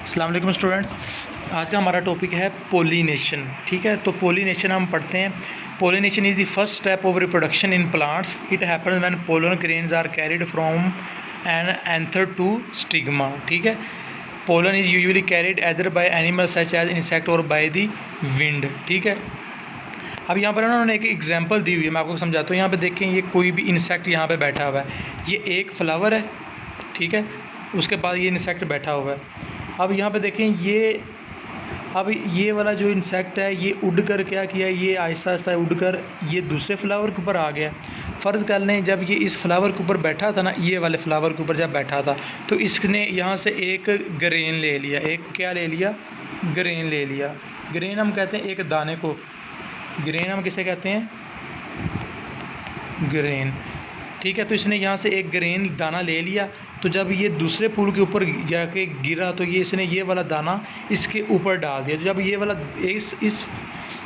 अस्सलाम वालेकुम स्टूडेंट्स। आज का हमारा टॉपिक है पोलिनेशन। ठीक है, तो पोलिनेशन हम पढ़ते हैं। Pollination is the first step of reproduction in plants. It happens when pollen grains are carried from an anther to stigma. ठीक है, pollen is usually carried either by animal such as insect और by the wind. ठीक है, अब यहाँ पर उन्होंने एक एग्जांपल दी हुई है, मैं आपको समझाता हूँ। यहाँ पे देखें, ये कोई भी इंसेक्ट यहाँ पे बैठा हुआ है। ये एक फ्लावर है, ठीक है, उसके बाद ये इंसेक्ट बैठा हुआ है। अब यहाँ पे देखें, ये वाला जो इंसेक्ट है ये उड़कर क्या किया, ये आहिस्ता आहिस्ता उड़कर ये दूसरे फ्लावर के ऊपर आ गया। फ़र्ज़ कर लें जब ये इस फ्लावर के ऊपर बैठा था ना, ये वाले फ्लावर के ऊपर जब बैठा था, तो इसने यहाँ से एक ग्रेन ले लिया। एक क्या ले लिया? ग्रेन ले लिया। ग्रेन हम कहते हैं एक दाने को। ग्रेन हम किसे कहते हैं? ग्रेन। ठीक है, तो इसने यहाँ से एक ग्रेन दाना ले लिया। तो जब ये दूसरे फूल के ऊपर जाके गिरा तो ये इसने ये वाला दाना इसके ऊपर डाल दिया। जब ये वाला इस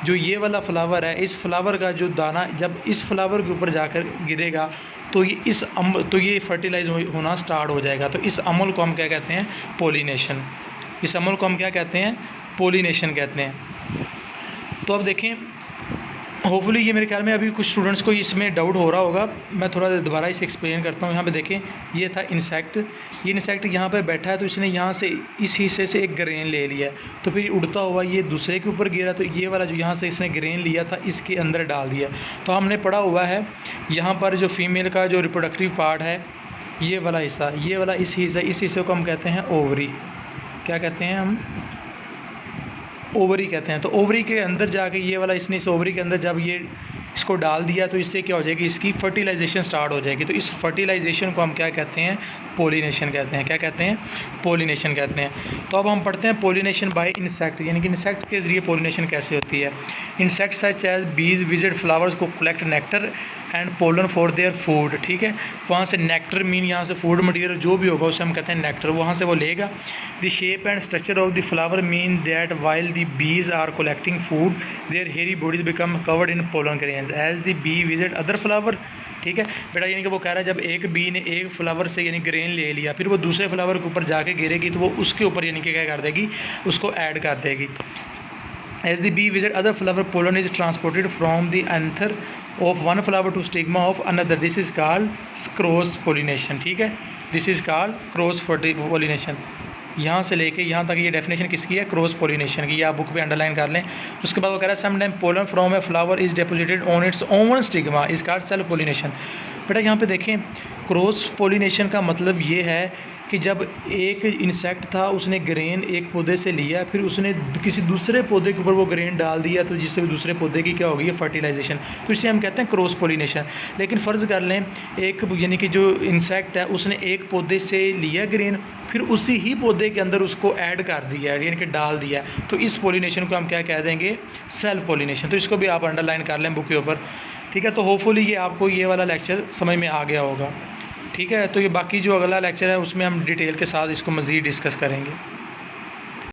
जो ये वाला फ्लावर है, इस फ्लावर का जो दाना जब इस फ्लावर के ऊपर जाकर गिरेगा तो ये फर्टिलाइज होना स्टार्ट हो जाएगा। तो इस अमल को हम क्या कहते हैं? पोलिनेशन। इस अमल को हम क्या कहते हैं? पोलिनेशन कहते हैं। तो अब देखें, होपफुली ये मेरे ख्याल में अभी कुछ स्टूडेंट्स को इसमें डाउट हो रहा होगा। मैं थोड़ा दोबारा इसे एक्सप्लेन करता हूँ। यहाँ पे देखें, ये था इंसेक्ट। ये इंसेक्ट यहाँ पे बैठा है, तो इसने यहाँ से इस हिस्से से एक ग्रेन ले लिया, तो फिर उड़ता हुआ ये दूसरे के ऊपर गिरा, तो ये वाला जो यहाँ से इसने ग्रेन लिया था इसके अंदर डाल दिया। तो हमने पढ़ा हुआ है यहाँ पर जो फीमेल का जो रिप्रोडक्टिव पार्ट है, ये वाला हिस्सा, ये वाला इस हिस्से को हम कहते हैं ओवरी। क्या कहते हैं हम? ओवरी कहते हैं। तो ओवरी के अंदर जाके ये वाला इसने इस ओवरी के अंदर जब ये इसको डाल दिया तो इससे क्या हो जाएगी? इसकी फर्टिलाइजेशन स्टार्ट हो जाएगी। तो इस फर्टिलाइजेशन को हम क्या कहते हैं? पोलिनेशन कहते हैं। क्या कहते हैं? पोलिनेशन कहते हैं। तो अब हम पढ़ते हैं पोलिनेशन बाय इंसेक्ट, यानी कि इंसेक्ट के ज़रिए पोलिनेशन कैसे होती है। इंसेक्ट सच एज बीज विजिट फ्लावर्स को collect nectar and pollen for their food. ठीक है, वहाँ से नेक्टर मीन यहाँ से फूड मटेरियल जो भी होगा उसे हम कहते हैं नेक्टर, वहाँ से वो लेगा। The shape and structure of the flower mean that while the bees are collecting food their hairy bodies become covered in pollen grains as the bee visit other flower. ठीक है बेटा, यानी कि वो कह रहा है जब एक बी ने एक फ्लावर से यानी ग्रेन ले लिया, फिर वो दूसरे फ्लावर के ऊपर जाके गिरेगी तो वो उसके ऊपर यानी कि क्या कर देगी? उसको ऐड कर देगी। As the bee visit other flower, pollen is transported from the anther of one flower to stigma of another. This is called cross pollination. ठीक है, this is called cross pollination. यहाँ से लेके यहाँ तक ये डेफिनेशन किसकी है? क्रॉस पोलिनेशन की। ये आप बुक पे अंडरलाइन कर लें। उसके बाद वो कह रहा है some time pollen from a flower is deposited on its own stigma is called self pollination. बेटा यहाँ पे देखें, क्रॉस पोलिनेशन का मतलब ये है कि जब एक इंसेक्ट था उसने ग्रेन एक पौधे से लिया, फिर उसने किसी दूसरे पौधे के ऊपर वो ग्रेन डाल दिया, तो जिससे दूसरे पौधे की क्या होगी? ये फर्टिलाइजेशन। तो इसे हम कहते हैं क्रॉस पोलिनेशन। लेकिन फ़र्ज़ कर लें एक यानी कि जो इंसेक्ट है उसने एक पौधे से लिया ग्रेन, फिर उसी ही पौधे के अंदर उसको ऐड कर दिया यानी कि डाल दिया, तो इस पोलिनेशन को हम क्या कह देंगे? Self pollination. तो इसको भी आप अंडरलाइन कर लें बुक के ऊपर। ठीक है, तो होपफुली ये आपको ये वाला लेक्चर समझ में आ गया होगा। ठीक है, तो ये बाकी जो अगला लेक्चर है उसमें हम डिटेल के साथ इसको मज़ीद डिस्कस करेंगे।